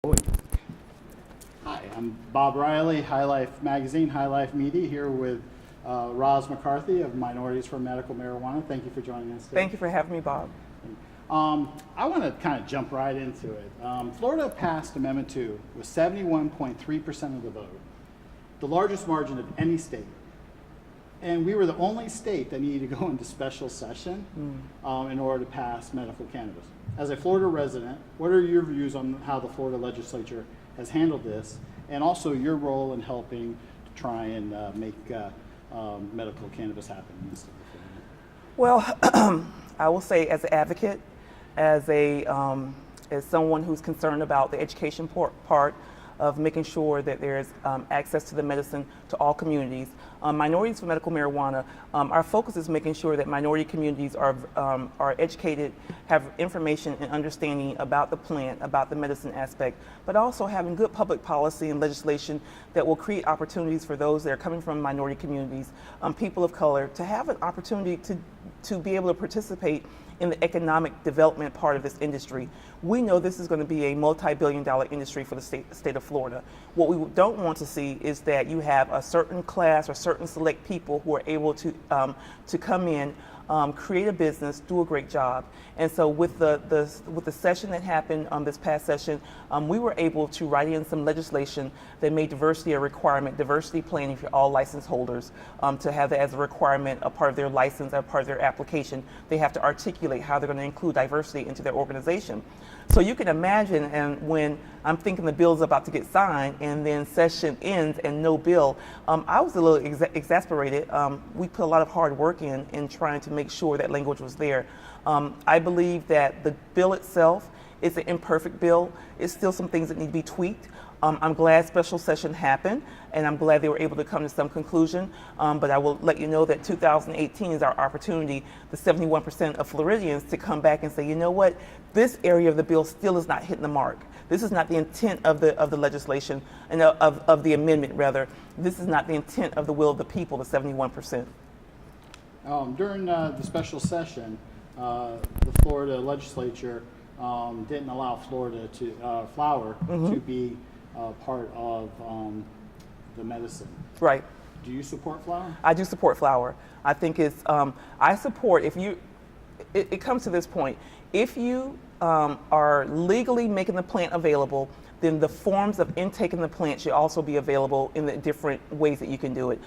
Hi, I'm Bob Riley, HIGHLIFE Magazine, HIGHLIFE Media, here with Roz McCarthy of Minorities for Medical Marijuana. Thank you for joining us today. Thank you for having me, Bob. I want to kind of jump right into it. Florida passed Amendment 2 with 71.3% of the vote, the largest margin of any state. And we were the only state that needed to go into special session in order to pass medical cannabis. As a Florida resident, what are your views on how the Florida legislature has handled this, and also your role in helping to try and make medical cannabis happen in the state of Florida? Well, I will say, as an advocate, as someone who's concerned about the education part of making sure that there's access to the medicine to all communities. Minorities for Medical Marijuana, our focus is making sure that minority communities are educated, have information and understanding about the plant, about the medicine aspect, but also having good public policy and legislation that will create opportunities for those that are coming from minority communities, people of color, to have an opportunity to be able to participate in the economic development part of this industry. We know this is going to be a multi-billion-dollar industry for the state of Florida. What we don't want to see is that you have a certain class or certain select people who are able to come in, create a business, do a great job. And so with the session that happened this past session, we were able to write in some legislation that made diversity a requirement, diversity planning for all license holders, to have that as a requirement, a part of their license, a part of their application. They have to articulate how they're going to include diversity into their organization. So you can imagine, and when I'm thinking the bill's about to get signed and then session ends and no bill, I was a little exasperated. We put a lot of hard work in trying to make sure that language was there. I believe that the bill itself is an imperfect bill. It's still some things that need to be tweaked. I'm glad special session happened, and I'm glad they were able to come to some conclusion. But I will let you know that 2018 is our opportunity, the 71% of Floridians, to come back and say, you know what, this area of the bill still is not hitting the mark. This is not the intent of the legislation, and of the amendment, rather. This is not the intent of the will of the people, the 71%. During the special session, the Florida legislature didn't allow Florida to flower to be part of the medicine. Right. Do you support flower? I do support flower. I think it's, I support, if you, it comes to this point, if you are legally making the plant available, then the forms of intaking the plant should also be available in the different ways that you can do it.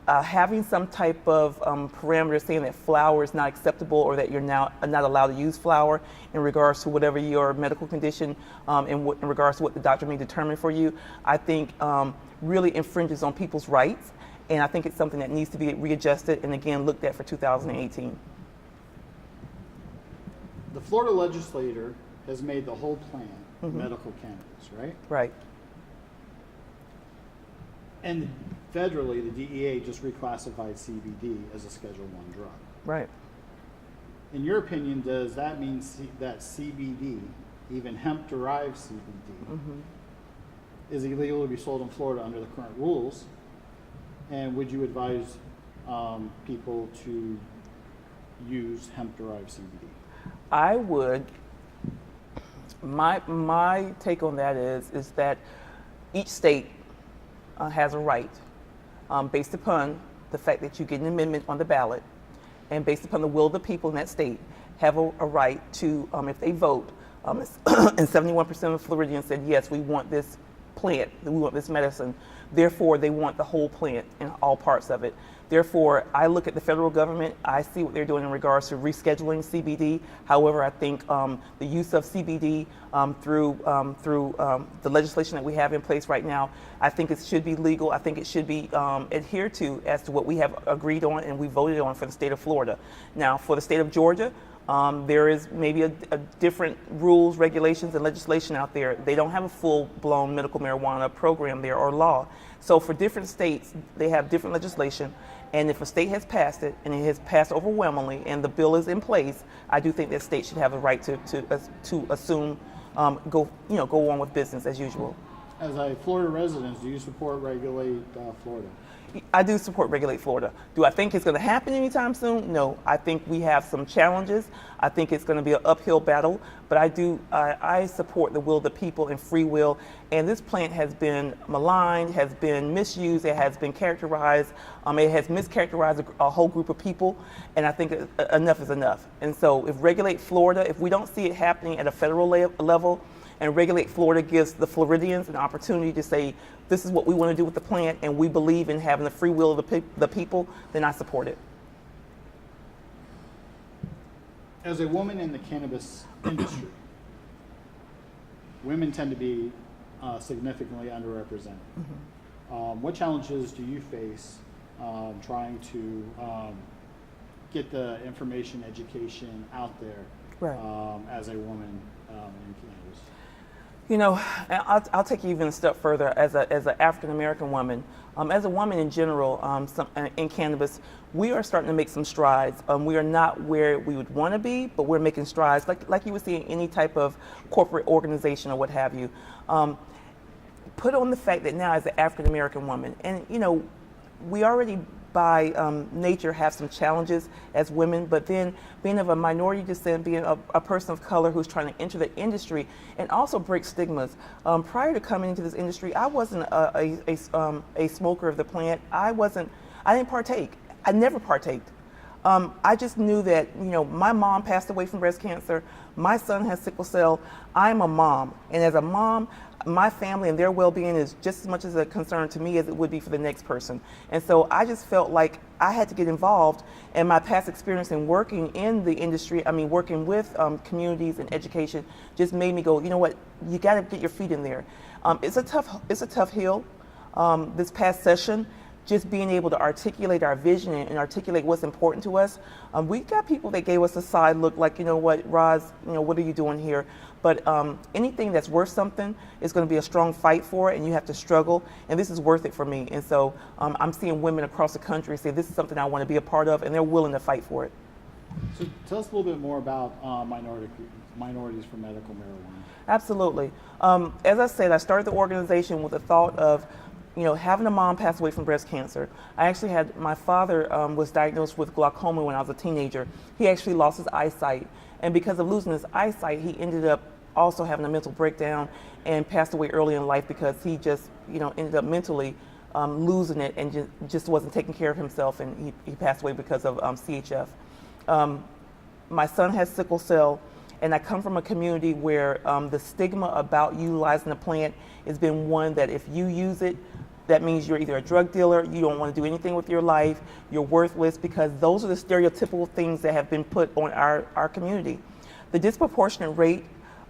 Having some type of parameter saying that flower is not acceptable, or that you're now not allowed to use flower in regards to whatever your medical condition, in regards to what the doctor may determine for you, I think really infringes on people's rights, and I think it's something that needs to be readjusted and again looked at for 2018. The Florida legislature has made the whole plant medical cannabis, right? Right. And federally, the DEA just reclassified CBD as a Schedule I drug. Right. In your opinion, does that mean that CBD, even hemp-derived CBD, is illegal to be sold in Florida under the current rules? And would you advise people to use hemp-derived CBD? I would. My take on that is that each state has a right, based upon the fact that you get an amendment on the ballot, and based upon the will of the people in that state, have a right to, if they vote, and 71% of Floridians said, yes, we want this plant, we want this medicine, therefore they want the whole plant and all parts of it. Therefore, I look at the federal government, I see what they're doing in regards to rescheduling CBD. However, I think the use of CBD through the legislation that we have in place right now, I think it should be legal. I think it should be adhered to as to what we have agreed on and we voted on for the state of Florida. Now, for the state of Georgia, there is maybe a different rules, regulations, and legislation out there. They don't have a full-blown medical marijuana program there or law. So for different states, they have different legislation. And if a state has passed it, and it has passed overwhelmingly, and the bill is in place, I do think that state should have the right to assume, go on with business as usual. As a Florida resident, do you support regulate Florida? I do support Regulate Florida. Do I think it's going to happen anytime soon? No. I think we have some challenges. I think it's going to be an uphill battle, but I support the will of the people and free will. And this plant has been maligned, has been misused, it has been characterized, it has mischaracterized a whole group of people, and I think enough is enough. And so if Regulate Florida, if we don't see it happening at a federal level, and Regulate Florida gives the Floridians an opportunity to say, this is what we want to do with the plant, and we believe in having the free will of the people, then I support it. As a woman in the cannabis industry, women tend to be significantly underrepresented. What challenges do you face trying to get the information, education out there Right. as a woman in cannabis? You know, I'll take you even a step further. As an African American woman, as a woman in general, in cannabis, we are starting to make some strides. We are not where we would want to be, but we're making strides, like you would see in any type of corporate organization or what have you. Put on the fact that now, as an African American woman, and you know, we already by nature have some challenges as women, but then being of a minority descent, being a person of color who's trying to enter the industry and also break stigmas. Prior to coming into this industry, I wasn't a smoker of the plant. I didn't partake. I never partaked. I just knew that, you know, my mom passed away from breast cancer. My son has sickle cell. I'm a mom. And as a mom, my family and their well-being is just as much as a concern to me as it would be for the next person. And so I just felt like I had to get involved, and my past experience in working in the industry, working with communities and education, just made me go, you know what, you got to get your feet in there. It's a tough hill. This past session, just being able to articulate our vision and articulate what's important to us. We got people that gave us a side look like, you know what, Roz, you know, what are you doing here? But anything that's worth something is going to be a strong fight for it, and you have to struggle, and this is worth it for me. And so I'm seeing women across the country say this is something I want to be a part of, and they're willing to fight for it. So tell us a little bit more about Minorities for Medical Marijuana. Absolutely. As I said, I started the organization with the thought of, you know, having a mom pass away from breast cancer. I actually had, my father was diagnosed with glaucoma when I was a teenager. He actually lost his eyesight. And because of losing his eyesight, he ended up also having a mental breakdown and passed away early in life because he just, you know, ended up mentally losing it and just wasn't taking care of himself, and he passed away because of CHF. My son has sickle cell, and I come from a community where the stigma about utilizing the plant has been one that if you use it, that means you're either a drug dealer, you don't want to do anything with your life, you're worthless, because those are the stereotypical things that have been put on our community. The disproportionate rate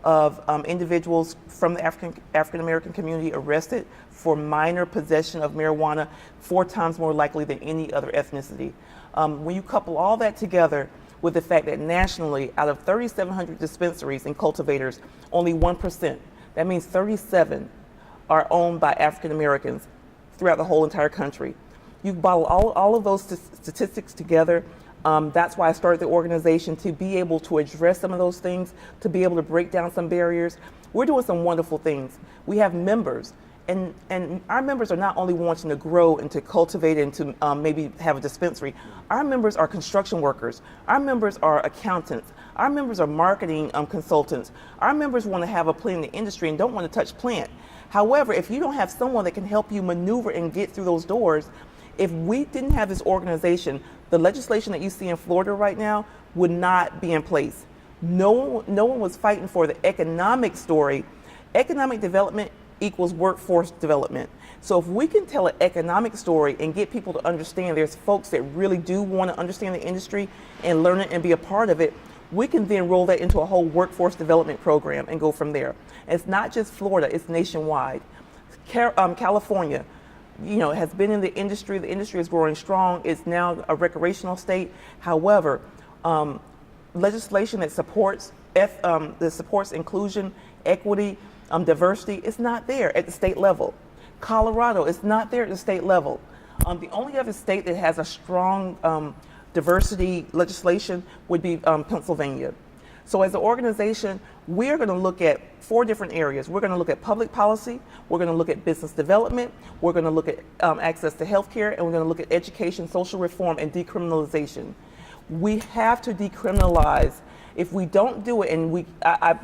of individuals from the African American community arrested for minor possession of marijuana 4 times more likely than any other ethnicity. When you couple all that together with the fact that nationally, out of 3,700 dispensaries and cultivators, only 1%, that means 37 are owned by African Americans throughout the whole entire country. You bottle all of those statistics together. That's why I started the organization, to be able to address some of those things, to be able to break down some barriers. We're doing some wonderful things. We have members, and our members are not only wanting to grow and to cultivate and to maybe have a dispensary. Our members are construction workers. Our members are accountants. Our members are marketing consultants. Our members want to have a plant in the industry and don't want to touch plant. However, if you don't have someone that can help you maneuver and get through those doors, if we didn't have this organization, the legislation that you see in Florida right now would not be in place. No one was fighting for the economic story. Economic development equals workforce development. So if we can tell an economic story and get people to understand there's folks that really do want to understand the industry and learn it and be a part of it, we can then roll that into a whole workforce development program and go from there. It's not just Florida, it's nationwide. California, you know, has been in the industry. The industry is growing strong. It's now a recreational state. However, legislation that supports inclusion, equity, diversity is not there at the state level. Colorado is not there at the state level. The only other state that has a strong diversity legislation would be Pennsylvania. So as an organization, we're going to look at 4 different areas. We're going to look at public policy, we're going to look at business development, we're going to look at access to health care, and we're going to look at education, social reform, and decriminalization. We have to decriminalize. If we don't do it, and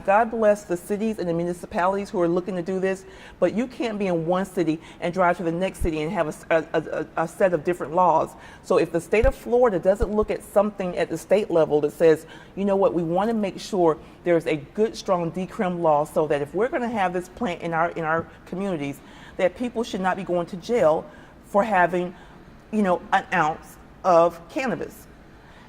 God bless the cities and the municipalities who are looking to do this, but you can't be in one city and drive to the next city and have a set of different laws. So if the state of Florida doesn't look at something at the state level that says, you know what, we want to make sure there's a good, strong decrim law, so that if we're going to have this plant in our communities, that people should not be going to jail for having, you know, an ounce of cannabis.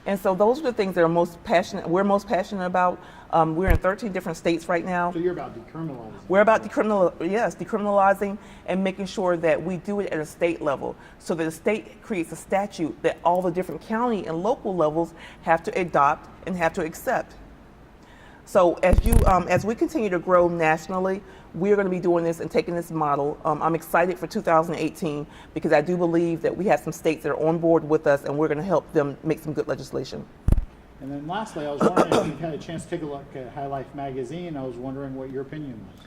And so those are the things that we're most passionate about. We're in 13 different states right now. So you're about decriminalizing. We're about decriminalizing and making sure that we do it at a state level, so that the state creates a statute that all the different county and local levels have to adopt and have to accept. So as we continue to grow nationally, we're going to be doing this and taking this model. I'm excited for 2018 because I do believe that we have some states that are on board with us, and we're going to help them make some good legislation. And then lastly, I was wondering if you've had a chance to take a look at HIGHLIFE magazine. I was wondering what your opinion was.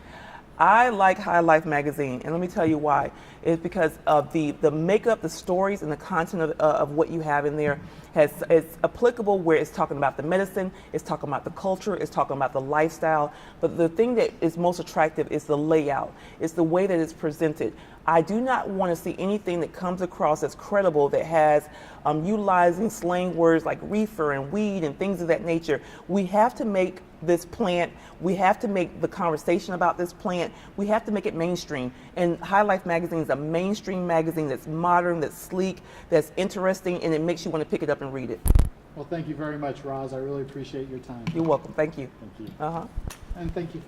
I like HIGHLIFE magazine, and let me tell you why. It's because of the makeup, the stories, and the content of what you have in there is applicable, where it's talking about the medicine, it's talking about the culture, it's talking about the lifestyle. But the thing that is most attractive is the layout. It's the way that it's presented. I do not want to see anything that comes across as credible that has utilizing slang words like reefer and weed and things of that nature. We have to make this plant, we have to make the conversation about this plant, we have to make it mainstream. And HIGHLIFE magazine is a mainstream magazine that's modern, that's sleek, that's interesting, and it makes you want to pick it up and read it. Well, thank you very much, Roz. I really appreciate your time. You're welcome. Thank you. Thank you. And thank you.